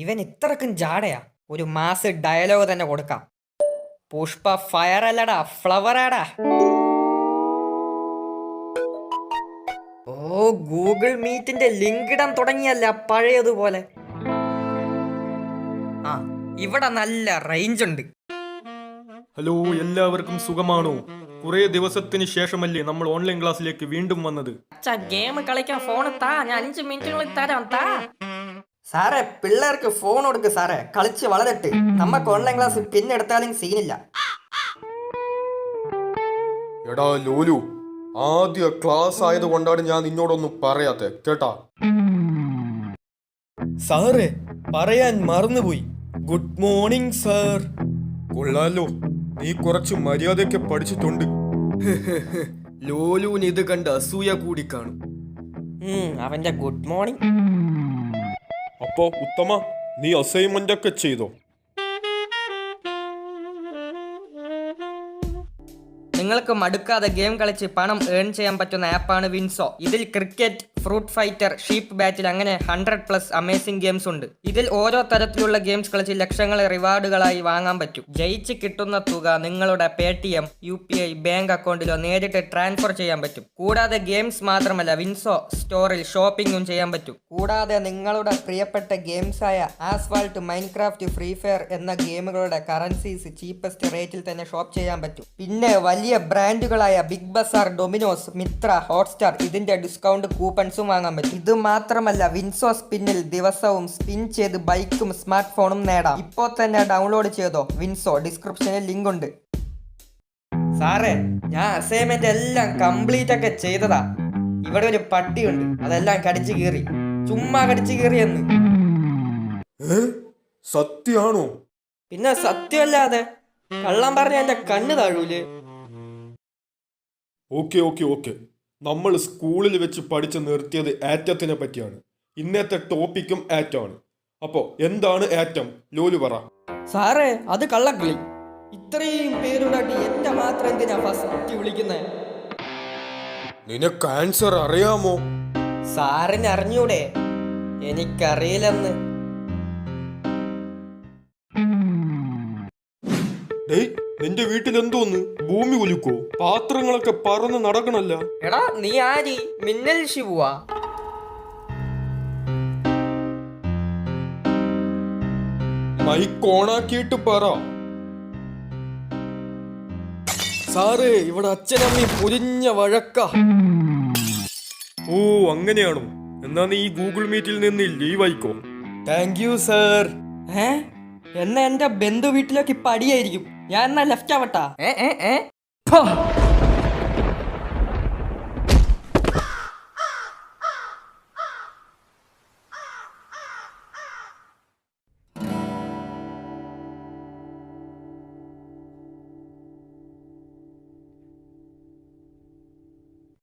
ഇവൻ ഇത്രക്കും ജാടയാ. ഒരു mass dialogue തന്നെ കൊടുക്കാം. പുഷ്പ ഫയർ അല്ലടാ, ഫ്ലവർ ആടാ. ഓ, ഗൂഗിൾ മീറ്റിന്റെ ലിങ്ക് ഇടാൻ തുടങ്ങിയല്ല പഴയതുപോലെ. ആ, ഇവിടെ നല്ല റേഞ്ച് ഉണ്ട്. ഹലോ, എല്ലാവർക്കും സുഖമാണോ? കുറെ ദിവസത്തിന് ശേഷമല്ലേ നമ്മൾ ഓൺലൈൻ ക്ലാസ്സിലേക്ക് വീണ്ടും വന്നത്. ഗെയിം കളിക്കാൻ ഫോൺ താ, ഞാൻ 5 മിനിറ്റുകളിൽ തരാം. താ സാറേ, പിള്ളേർക്ക് ഫോൺ കൊടുക്ക് സാറേ, കളിച്ച് വളരട്ടെ. നമുക്ക് ഓൺലൈൻ ക്ലാസ് പിന്നെ എടുത്താലും സീനില്ല. എടാ ലോലു, ആദ്യ ക്ലാസ് ആയതുകൊണ്ടാണ് ഞാൻ നിന്നോടൊന്നും പറയാത്തെ, കേട്ടാ? സാറേ, പറയാൻ മറന്നുപോയി. Good morning sir. കൊള്ളാലോ, നീ കുറച്ച് മര്യാദയൊക്കെ പഠിച്ചിട്ടുണ്ട്. ലോലുവിന് ഇത് കണ്ട് അസൂയ കൂടി കാണും. അവന്റെ ഗുഡ് മോർണിംഗ്. അപ്പോ ഉത്തമ, നീ അസൈൻമെന്റ് ഒക്കെ ചെയ്തോ? നിങ്ങൾക്ക് മടുക്കാതെ ഗെയിം കളിച്ച് പണം ഏൺ ചെയ്യാൻ പറ്റുന്ന ആപ്പാണ് വിൻസോ. ഇതിൽ ക്രിക്കറ്റ്, ഫ്രൂട്ട് ഫൈറ്റർ, ഷീപ്പ് ബാറ്റിൽ അങ്ങനെ 100+ അമേസിംഗ് ഗെയിംസ് ഉണ്ട്. ഇതിൽ ഓരോ തരത്തിലുള്ള ഗെയിംസ് കളിച്ച് ലക്ഷങ്ങളെ റിവാർഡുകളായി വാങ്ങാൻ പറ്റും. ജയിച്ച് കിട്ടുന്ന തുക നിങ്ങളുടെ പേടിഎം, UPI, ബാങ്ക് അക്കൗണ്ടിലോ നേരിട്ട് ട്രാൻസ്ഫർ ചെയ്യാൻ പറ്റും. കൂടാതെ ഗെയിംസ് മാത്രമല്ല, വിൻസോ സ്റ്റോറിൽ ഷോപ്പിംഗും ചെയ്യാൻ പറ്റും. കൂടാതെ നിങ്ങളുടെ പ്രിയപ്പെട്ട ഗെയിംസായ ആസ്ഫാൾട്ട്, മൈൻക്രാഫ്റ്റ്, ഫ്രീ ഫയർ എന്ന ഗെയിമുകളുടെ കറൻസീസ് ചീപ്പസ്റ്റ് റേറ്റിൽ തന്നെ ഷോപ്പ് ചെയ്യാൻ പറ്റും. പിന്നെ വലിയ ബ്രാൻഡുകളായ Big Bazaar, Domino's, Myntra, Hotstar ഇതിന്റെ ഡിസ്കൗണ്ട് കൂപ്പൺസും വാങ്ങാൻ പറ്റും. ഇത് മാത്രമല്ല, വിൻസോ സ്പിന്നിൽ ദിവസവും സ്പിൻ ചെയ്ത് ബൈക്കും സ്മാർട്ട് ഫോണും നേടാം. ഇപ്പോൾ തന്നെ ഡൗൺലോഡ് ചെയ്തോ വിൻസോ. ഡിസ്ക്രിപ്ഷനിൽ ലിങ്ക് ഉണ്ട്. സാറേ, ഞാൻ അസൈൻമെന്റ് എല്ലാം കംപ്ലീറ്റ് ഒക്കെ ചെയ്തതാ. ഇവിടെ ഒരു പട്ടിയുണ്ട്, അതെല്ലാം കടിച്ചു കീറി. ചുമ്മാ കടിച്ചു കീറിയെന്ന്. സത്യാണോ? പിന്നെ സത്യമല്ലാതെ കള്ളം പറഞ്ഞ എന്റെ കണ്ണ് താഴൂലേ? ഓക്കെ. നമ്മൾ സ്കൂളിൽ വെച്ച് പഠിച്ച് നിർത്തിയത് ആറ്റത്തിനെ പറ്റിയാണ്. ഇന്നത്തെ ടോപ്പിക്കും ആറ്റാണ്. അപ്പോ എന്താണ് ആറ്റം? ലോലു പറ. സാറേ, അത് കള്ളക്കിളി. ഇത്രയും പേരുണ്ടായിട്ട് എന്റെ മാത്രം എന്തിനാ ഫസ്റ്റ് വിളിക്കുന്നേ? നിനക്ക് ആൻസർ അറിയാമോ? സാറിന് അറിഞ്ഞൂടെ? എനിക്കറിയില്ലെന്ന്. നിന്റെ വീട്ടിൽ എന്തോന്ന് ഭൂമി കുലുക്കോ? പാത്രങ്ങളൊക്കെ പറന്ന് നടക്കണല്ല. എടാ, നീ ആരി? മിന്നൽ ശിവുവാ? മൈക്ക് ഓണാക്കിയിട്ട് പറ. സാറേ, ഇവിടെ അച്ഛനമ്മയും പൊരിഞ്ഞ വഴക്ക. ഓ, അങ്ങനെയാണോ? എന്നാ നീ ഈ ഗൂഗിൾ മീറ്റിൽ നിന്ന് ലീവ് ആയിക്കോ. Thank you sir. എന്നാ എന്റെ ബന്ധു വീട്ടിലേക്ക് ഇപ്പൊ അടിയായിരിക്കും. ഞാൻ എന്നാ ലെഫ്റ്റ് ആവട്ടാ?